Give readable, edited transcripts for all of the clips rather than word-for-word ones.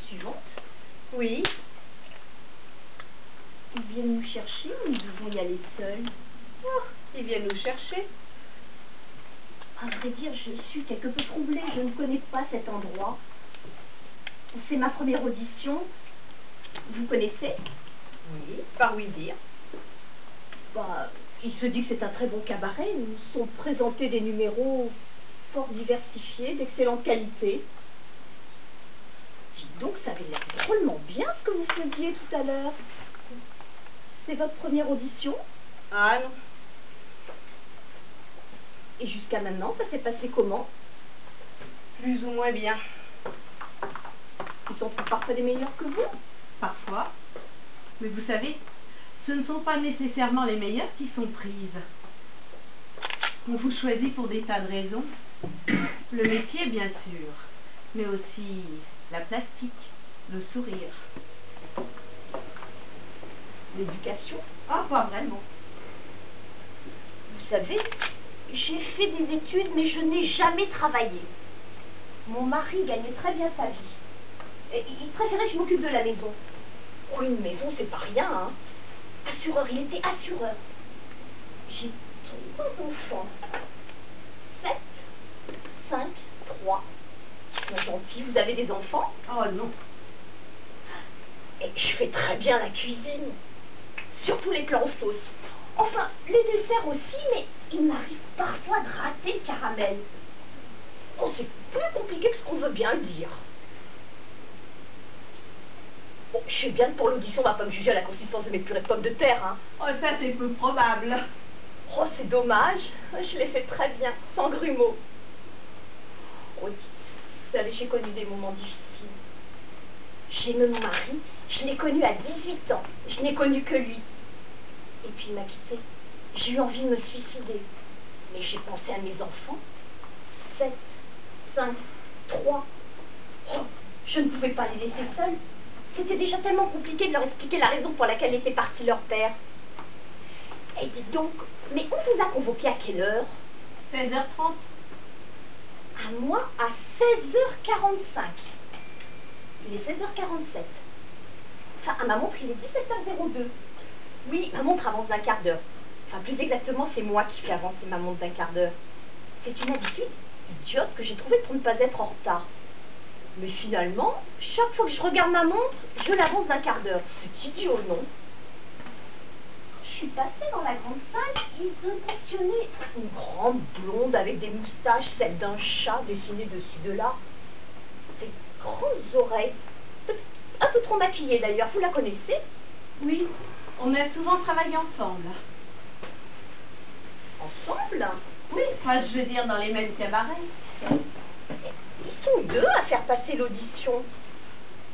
suivante. Oui. Ils viennent nous chercher ou nous devons y aller seuls? Oh, ils viennent nous chercher. À vrai dire, je suis quelque peu troublée. Je ne connais pas cet endroit. C'est ma première audition. Vous connaissez? Oui, par oui dire. Bah, il se dit que c'est un très bon cabaret. Nous sont présentés des numéros fort diversifiés, d'excellente qualité. Dites donc, ça avait l'air drôlement bien ce que vous faisiez tout à l'heure. C'est votre première audition? Ah non. Et jusqu'à maintenant, ça s'est passé comment? Plus ou moins bien. Ils sont parfois des meilleurs que vous? Parfois. Mais vous savez, ce ne sont pas nécessairement les meilleures qui sont prises. On vous choisit pour des tas de raisons. Le métier, bien sûr, mais aussi la plastique, le sourire. L'éducation? Ah, pas vraiment. Vous savez, j'ai fait des études, mais je n'ai jamais travaillé. Mon mari gagnait très bien sa vie. Et il préférait que je m'occupe de la maison. Oh, une maison, c'est pas rien, hein. Assureur, il était assureur. J'ai 3 enfants. 7, 5, 3. Ils sont gentils. Vous avez des enfants? Oh non. Et je fais très bien la cuisine. Surtout les plats en sauce. Enfin, les desserts aussi, mais il m'arrive parfois de rater le caramel. Oh, c'est plus compliqué que ce qu'on veut bien le dire. Bon, je sais bien que pour l'audition, on va pas me juger à la consistance de mes purées de pommes de terre, hein. Oh, ça c'est peu probable. Oh, c'est dommage. Je l'ai fait très bien, sans grumeaux. Oh, vous savez, j'ai connu des moments difficiles. J'ai aimé mon mari, je l'ai connu à 18 ans. Je n'ai connu que lui. Et puis il m'a quitté. J'ai eu envie de me suicider. Mais j'ai pensé à mes enfants. 7, 5, 3. Oh, je ne pouvais pas les laisser seuls. C'était déjà tellement compliqué de leur expliquer la raison pour laquelle était parti leur père. Et dites donc, mais on vous a convoqué à quelle heure? 16h30. À moi, à 16h45. Il est 16h47. Enfin, à ma montre, il est 17h02. Oui, ma montre avance d'un quart d'heure. Enfin, plus exactement, c'est moi qui fais avancer ma montre d'un quart d'heure. C'est une habitude idiote que j'ai trouvée pour ne pas être en retard. Mais finalement, chaque fois que je regarde ma montre, je l'avance d'un quart d'heure. C'est idiot, non? Je suis passée dans la grande salle, ils ont questionné une grande blonde avec des moustaches, celle d'un chat dessiné dessus de là. Des grandes oreilles. Un peu trop maquillée d'ailleurs, vous la connaissez? Oui, on a souvent travaillé ensemble. Ensemble? Oui, enfin je veux dire dans les mêmes cabarets. Ils sont 2 à faire passer l'audition.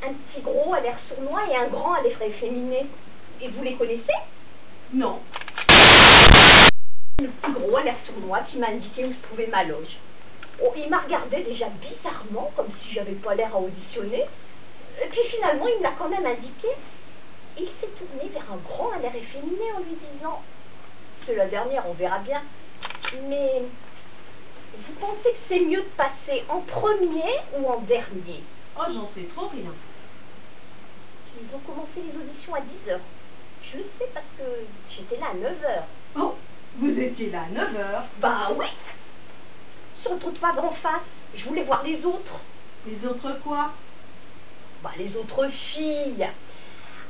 Un petit gros à l'air sournois et un grand à l'air efféminé. Et vous les connaissez? Non. Le plus gros à l'air sournois qui m'a indiqué où se trouvait ma loge. Oh, il m'a regardé déjà bizarrement, comme si j'avais pas l'air à auditionner. Et puis finalement, il me l'a quand même indiqué. Et il s'est tourné vers un grand à l'air efféminé en lui disant « C'est la dernière, on verra bien. Mais vous pensez que c'est mieux de passer en premier ou en dernier ?» Oh, j'en sais trop rien. Ils ont commencé les auditions à 10h. Je le sais parce que j'étais là à 9h. Oh, vous étiez là à 9h. Bah oui. Sur le trottoir d'en face, je voulais voir les autres. Les autres quoi? Bah les autres filles.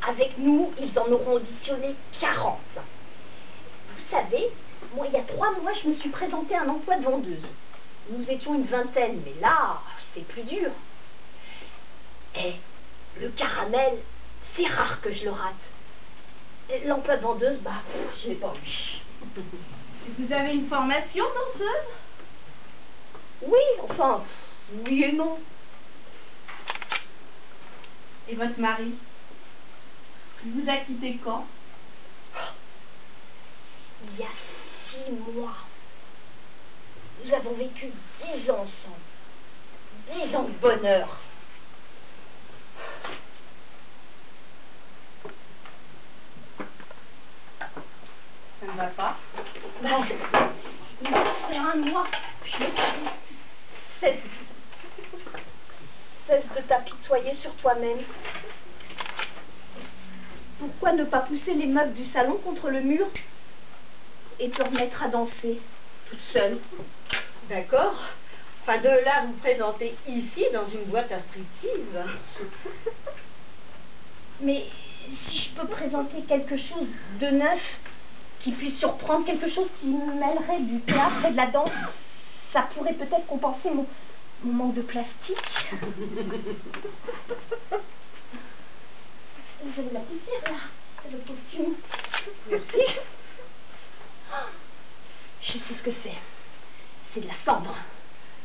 Avec nous, ils en auront auditionné 40. Vous savez, moi il y a 3 mois, je me suis présentée à un emploi de vendeuse. Nous étions une vingtaine, mais là, c'est plus dur. Et le caramel, c'est rare que je le rate. L'emploi de vendeuse, bah, je l'ai pas eu. Vous avez une formation danseuse? Oui, enfin, oui et non. Et votre mari? Il vous a quitté quand? Il y a 6 mois. Nous avons vécu 10 ans ensemble. 10 ans de bonheur. Ça ne va pas? Bah, il va faire un mois. Je l'ai dit. cesse de t'apitoyer sur toi-même? Pourquoi ne pas pousser les meubles du salon contre le mur et te remettre à danser toute seule? D'accord. Enfin, de là à vous présenter ici, dans une boîte à striptease. Mais si je peux présenter quelque chose de neuf, qui puisse surprendre, quelque chose qui mêlerait du théâtre et de la danse, ça pourrait peut-être compenser mon manque de plastique. Vous avez la poussière là, c'est le costume. Merci. Je sais ce que c'est. C'est de la cendre.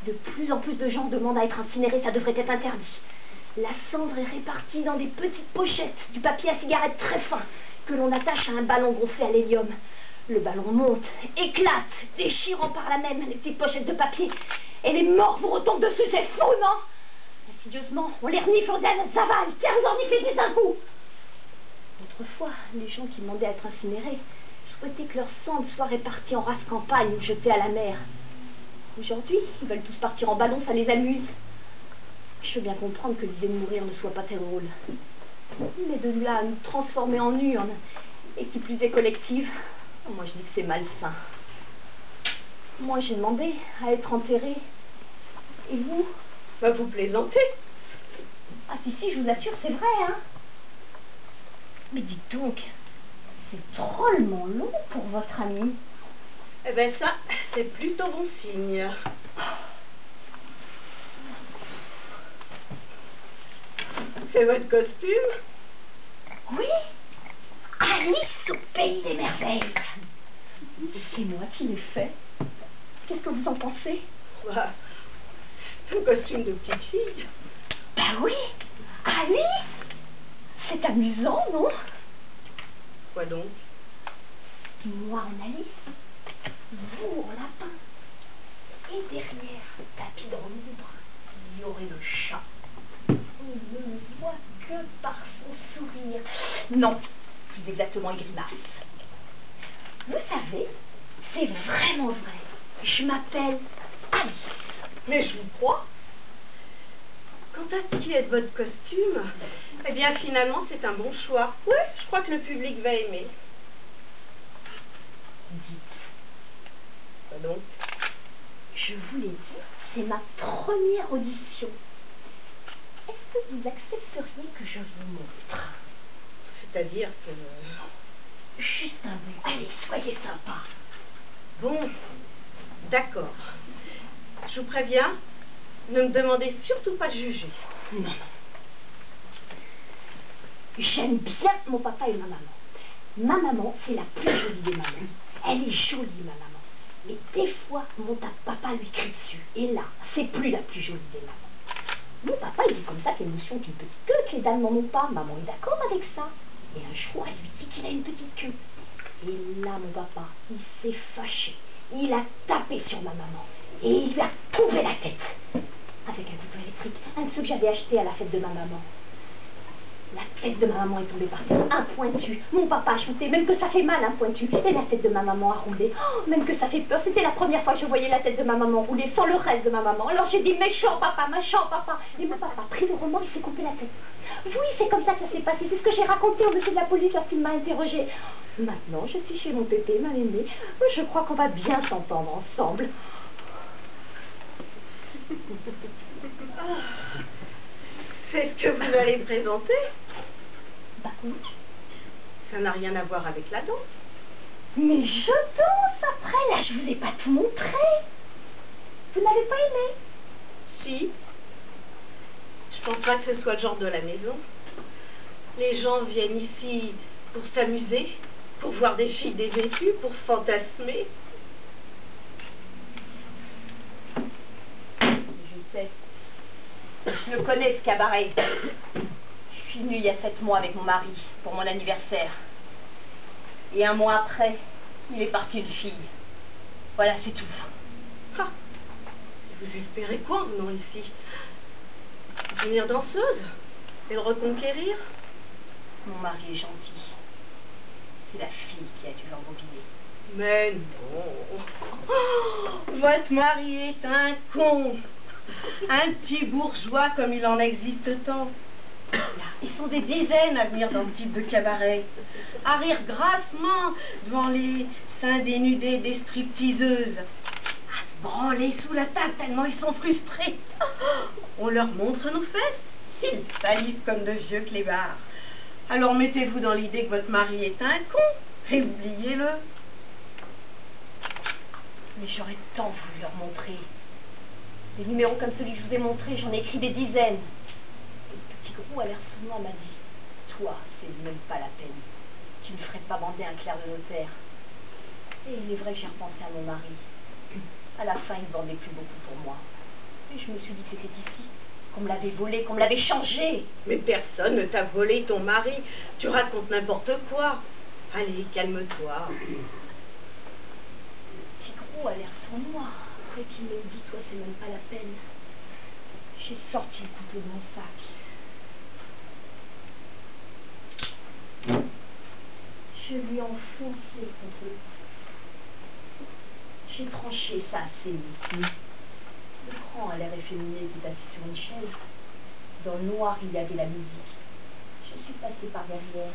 De plus en plus de gens demandent à être incinérés, ça devrait être interdit. La cendre est répartie dans des petites pochettes, du papier à cigarette très fin, que l'on attache à un ballon gonflé à l'hélium. Le ballon monte, éclate, déchirant par là même les petites pochettes de papier. Et les morts vous retombent dessus, c'est fou, non? Insidieusement, on les renifle, on les avale, tiens, vous en reniflez d'un coup. Autrefois, les gens qui demandaient à être incinérés souhaitaient que leur cendre soit répartie en race campagne ou jetée à la mer. Aujourd'hui, ils veulent tous partir en ballon, ça les amuse. Je veux bien comprendre que l'idée de mourir ne soit pas très drôle. Mais de là à nous transformer en urne, et qui plus est collective, moi je dis que c'est malsain. Moi j'ai demandé à être enterrée. Et vous? Bah, vous plaisantez. Ah si, je vous assure, c'est vrai, hein. Mais dites donc, c'est drôlement long pour votre ami. Eh ben ça, c'est plutôt bon signe. C'est votre costume? Oui, Alice au pays des merveilles. C'est moi qui l'ai fait. Qu'est-ce que vous en pensez? Bah, c'est un costume de petite fille. Ben oui, Alice. C'est amusant, non? Quoi donc? Moi en Alice, vous en lapin. Et derrière, tapis dans l'ombre, il y aurait le chat. On ne le voit que par son sourire. Non, plus exactement, il grimace. Vous savez, c'est vraiment vrai. Je m'appelle Alice. Mais je vous crois. Quant à ce qui est de votre costume, eh bien finalement c'est un bon choix. Oui, je crois que le public va aimer. Dites. Quoi donc? Je vous l'ai dit, c'est ma première audition. Est-ce que vous accepteriez que je vous montre? C'est-à-dire que... Juste un bout. Allez, soyez sympa. Bon, d'accord. Je vous préviens, ne me demandez surtout pas de juger. Non. J'aime bien mon papa et ma maman. Ma maman, c'est la plus jolie des mamans. Elle est jolie, ma maman. Mais des fois, mon papa lui crie dessus. Et là, c'est plus la plus jolie des mamans. Mon papa, il dit comme ça qu'émotion qu'une petite queue, que les dames n'en ont pas. Maman est d'accord avec ça. Et un jour, elle lui dit qu'il a une petite queue. Et là, mon papa, il s'est fâché. Il a tapé sur ma maman. Et il lui a coupé la tête. Avec un couteau électrique. Un de ceux que j'avais acheté à la fête de ma maman. La tête de ma maman est tombée par terre, un pointu. Mon papa a shooté, même que ça fait mal, un pointu. Et la tête de ma maman a roulé. Oh, même que ça fait peur. C'était la première fois que je voyais la tête de ma maman rouler sans le reste de ma maman. Alors j'ai dit, méchant papa, méchant papa. Et mon papa, pris le remords, il s'est coupé la tête. Oui, c'est comme ça que ça s'est passé. C'est ce que j'ai raconté au monsieur de la police lorsqu'il m'a interrogé. Maintenant, je suis chez mon pépé, ma aimée. Je crois qu'on va bien s'entendre ensemble. C'est ce que vous allez présenter? Bah oui. Ça n'a rien à voir avec la danse. Mais je danse après, là, je vous ai pas tout montré. Vous n'avez pas aimé? Si. Je pense pas que ce soit le genre de la maison. Les gens viennent ici pour s'amuser, pour voir des filles dévêtues, pour fantasmer. Je sais. Je le connais, ce cabaret. Je suis venue il y a 7 mois avec mon mari pour mon anniversaire. Et 1 mois après, il est parti une fille. Voilà, c'est tout. Ah. Vous espérez quoi en venant ici? Devenir danseuse? Et le reconquérir? Mon mari est gentil. C'est la fille qui a dû l'embobiner. Mais non. Oh, votre mari est un con. Un petit bourgeois comme il en existe tant. Ils sont des dizaines à venir dans ce type de cabaret, à rire grassement devant les seins dénudés des stripteaseuses, à se branler sous la table tellement ils sont frustrés. On leur montre nos fesses, ils salivent comme de vieux clébards. Alors mettez-vous dans l'idée que votre mari est un con et oubliez-le. Mais j'aurais tant voulu leur montrer. Des numéros comme celui que je vous ai montré, j'en ai écrit des dizaines. Et le petit gros à l'air sournois m'a dit, toi, c'est même pas la peine. Tu ne ferais pas bander un clerc de notaire. Et il est vrai que j'ai repensé à mon mari. À la fin, il ne vendait plus beaucoup pour moi. Et je me suis dit que c'était ici, qu'on me l'avait volé, qu'on me l'avait changé. Mais personne ne t'a volé ton mari. Tu racontes n'importe quoi. Allez, calme-toi. Petit gros a l'air sournois. Après qu'il m'ait dit, toi, c'est même pas la peine. J'ai sorti le couteau de mon sac. Je lui ai enfoncé contre le cou. J'ai tranché ça assez vite. Le grand a l'air efféminé qui est assis sur une chaise. Dans le noir, il y avait la musique. Je suis passée par derrière.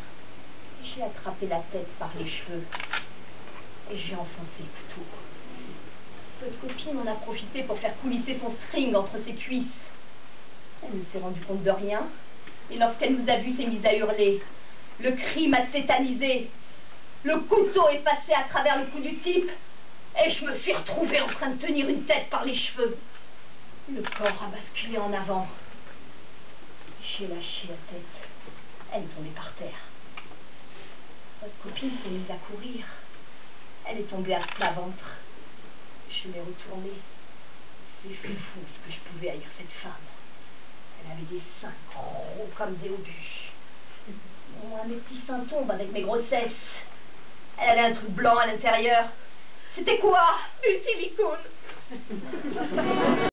J'ai attrapé la tête par les cheveux. Et j'ai enfoncé le couteau. Votre copine en a profité pour faire coulisser son string entre ses cuisses. Elle ne s'est rendue compte de rien. Et lorsqu'elle nous a vus, s'est mise à hurler. Le cri m'a tétanisé. Le couteau est passé à travers le cou du type. Et je me suis retrouvée en train de tenir une tête par les cheveux. Le corps a basculé en avant. J'ai lâché la tête. Elle est tombée par terre. Votre copine s'est mise à courir. Elle est tombée à plat ventre. Je l'ai retournée. C'est fou ce que je pouvais haïr cette femme. Elle avait des seins gros comme des obus. Moi, mes petits seins tombent avec mes grossesses. Elle avait un truc blanc à l'intérieur. C'était quoi? Du silicone.